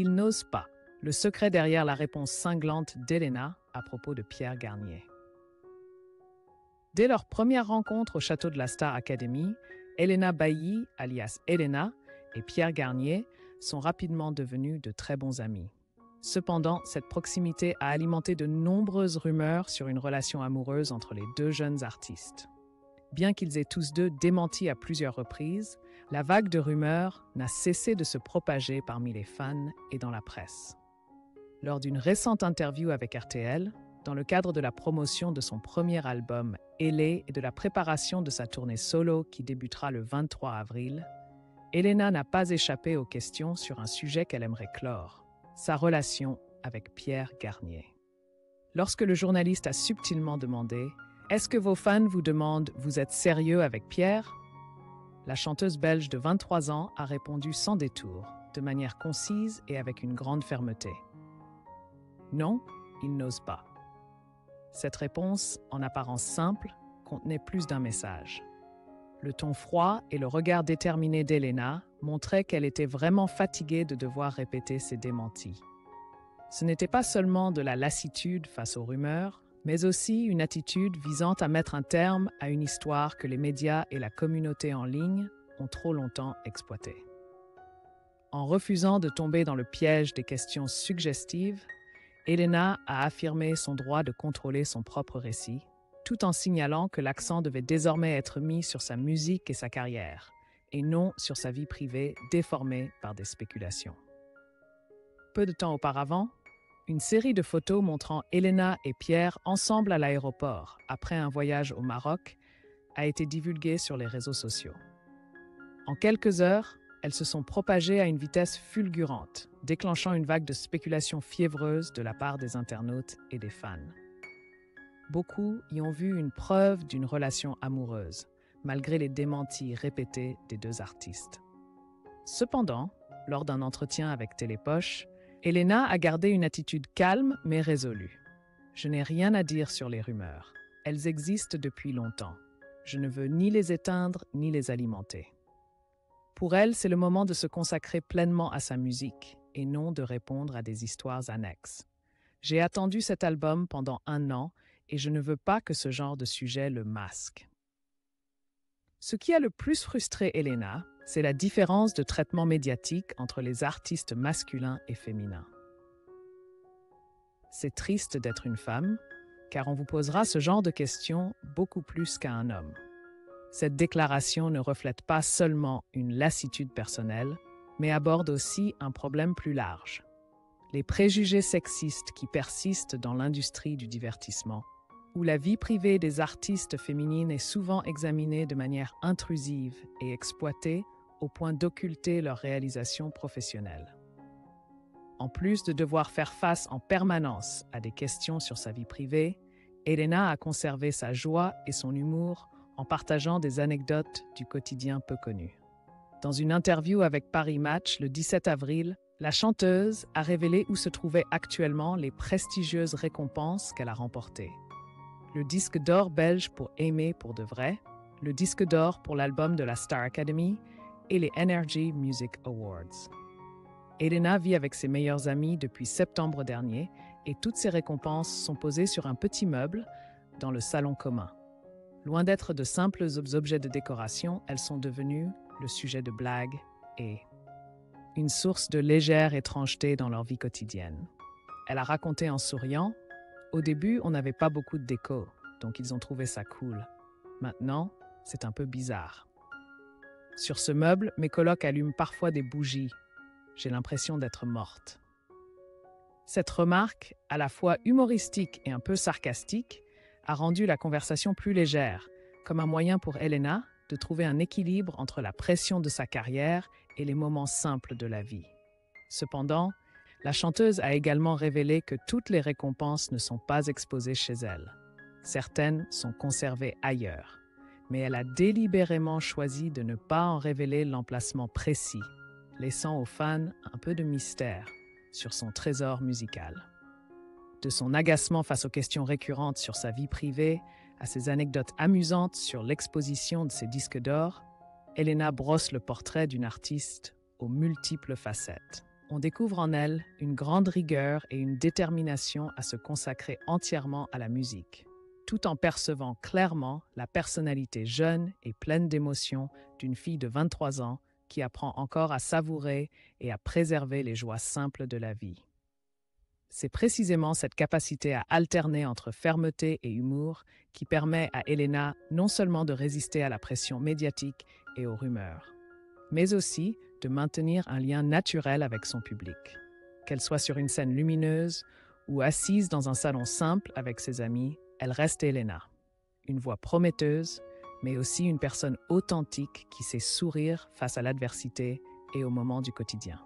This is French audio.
Il n'ose pas. Le secret derrière la réponse cinglante d'Elena à propos de Pierre Garnier. Dès leur première rencontre au château de la Star Academy, Elena Bailly, alias Elena, et Pierre Garnier sont rapidement devenus de très bons amis. Cependant, cette proximité a alimenté de nombreuses rumeurs sur une relation amoureuse entre les deux jeunes artistes. Bien qu'ils aient tous deux démenti à plusieurs reprises, la vague de rumeurs n'a cessé de se propager parmi les fans et dans la presse. Lors d'une récente interview avec RTL, dans le cadre de la promotion de son premier album « Elé » et de la préparation de sa tournée solo qui débutera le 23 avril, Elena n'a pas échappé aux questions sur un sujet qu'elle aimerait clore, sa relation avec Pierre Garnier. Lorsque le journaliste a subtilement demandé « Est-ce que vos fans vous demandent « Vous êtes sérieux avec Pierre ?» La chanteuse belge de 23 ans a répondu sans détour, de manière concise et avec une grande fermeté. Non, il n'ose pas. Cette réponse, en apparence simple, contenait plus d'un message. Le ton froid et le regard déterminé d'Elena montraient qu'elle était vraiment fatiguée de devoir répéter ses démentis. Ce n'était pas seulement de la lassitude face aux rumeurs, mais aussi une attitude visant à mettre un terme à une histoire que les médias et la communauté en ligne ont trop longtemps exploitée. En refusant de tomber dans le piège des questions suggestives, Elena a affirmé son droit de contrôler son propre récit, tout en signalant que l'accent devait désormais être mis sur sa musique et sa carrière, et non sur sa vie privée déformée par des spéculations. Peu de temps auparavant, une série de photos montrant Elena et Pierre ensemble à l'aéroport, après un voyage au Maroc, a été divulguée sur les réseaux sociaux. En quelques heures, elles se sont propagées à une vitesse fulgurante, déclenchant une vague de spéculations fiévreuses de la part des internautes et des fans. Beaucoup y ont vu une preuve d'une relation amoureuse, malgré les démentis répétés des deux artistes. Cependant, lors d'un entretien avec Télépoche, Elena a gardé une attitude calme mais résolue. « Je n'ai rien à dire sur les rumeurs. Elles existent depuis longtemps. Je ne veux ni les éteindre ni les alimenter. » Pour elle, c'est le moment de se consacrer pleinement à sa musique et non de répondre à des histoires annexes. « J'ai attendu cet album pendant 1 an et je ne veux pas que ce genre de sujet le masque. » Ce qui a le plus frustré Elena, c'est la différence de traitement médiatique entre les artistes masculins et féminins. C'est triste d'être une femme, car on vous posera ce genre de questions beaucoup plus qu'à un homme. Cette déclaration ne reflète pas seulement une lassitude personnelle, mais aborde aussi un problème plus large. Les préjugés sexistes qui persistent dans l'industrie du divertissement, où la vie privée des artistes féminines est souvent examinée de manière intrusive et exploitée au point d'occulter leurs réalisations professionnelles. En plus de devoir faire face en permanence à des questions sur sa vie privée, Elena a conservé sa joie et son humour en partageant des anecdotes du quotidien peu connues. Dans une interview avec Paris Match le 17 avril, la chanteuse a révélé où se trouvaient actuellement les prestigieuses récompenses qu'elle a remportées. Le disque d'or belge pour Aimer pour de vrai, le disque d'or pour l'album de la Star Academy et les Energy Music Awards. Elena vit avec ses meilleurs amis depuis septembre dernier et toutes ces récompenses sont posées sur un petit meuble dans le salon commun. Loin d'être de simples objets de décoration, elles sont devenues le sujet de blagues et une source de légère étrangeté dans leur vie quotidienne. Elle a raconté en souriant « Au début, on n'avait pas beaucoup de déco, donc ils ont trouvé ça cool. Maintenant, c'est un peu bizarre. Sur ce meuble, mes colocs allument parfois des bougies. J'ai l'impression d'être morte. » Cette remarque, à la fois humoristique et un peu sarcastique, a rendu la conversation plus légère, comme un moyen pour Elena de trouver un équilibre entre la pression de sa carrière et les moments simples de la vie. Cependant, la chanteuse a également révélé que toutes les récompenses ne sont pas exposées chez elle. Certaines sont conservées ailleurs, mais elle a délibérément choisi de ne pas en révéler l'emplacement précis, laissant aux fans un peu de mystère sur son trésor musical. De son agacement face aux questions récurrentes sur sa vie privée à ses anecdotes amusantes sur l'exposition de ses disques d'or, Elena brosse le portrait d'une artiste aux multiples facettes. on découvre en elle une grande rigueur et une détermination à se consacrer entièrement à la musique, tout en percevant clairement la personnalité jeune et pleine d'émotions d'une fille de 23 ans qui apprend encore à savourer et à préserver les joies simples de la vie. C'est précisément cette capacité à alterner entre fermeté et humour qui permet à Elena non seulement de résister à la pression médiatique et aux rumeurs, mais aussi de maintenir un lien naturel avec son public. Qu'elle soit sur une scène lumineuse ou assise dans un salon simple avec ses amis, elle reste Elena. Une voix prometteuse, mais aussi une personne authentique qui sait sourire face à l'adversité et aux moments du quotidien.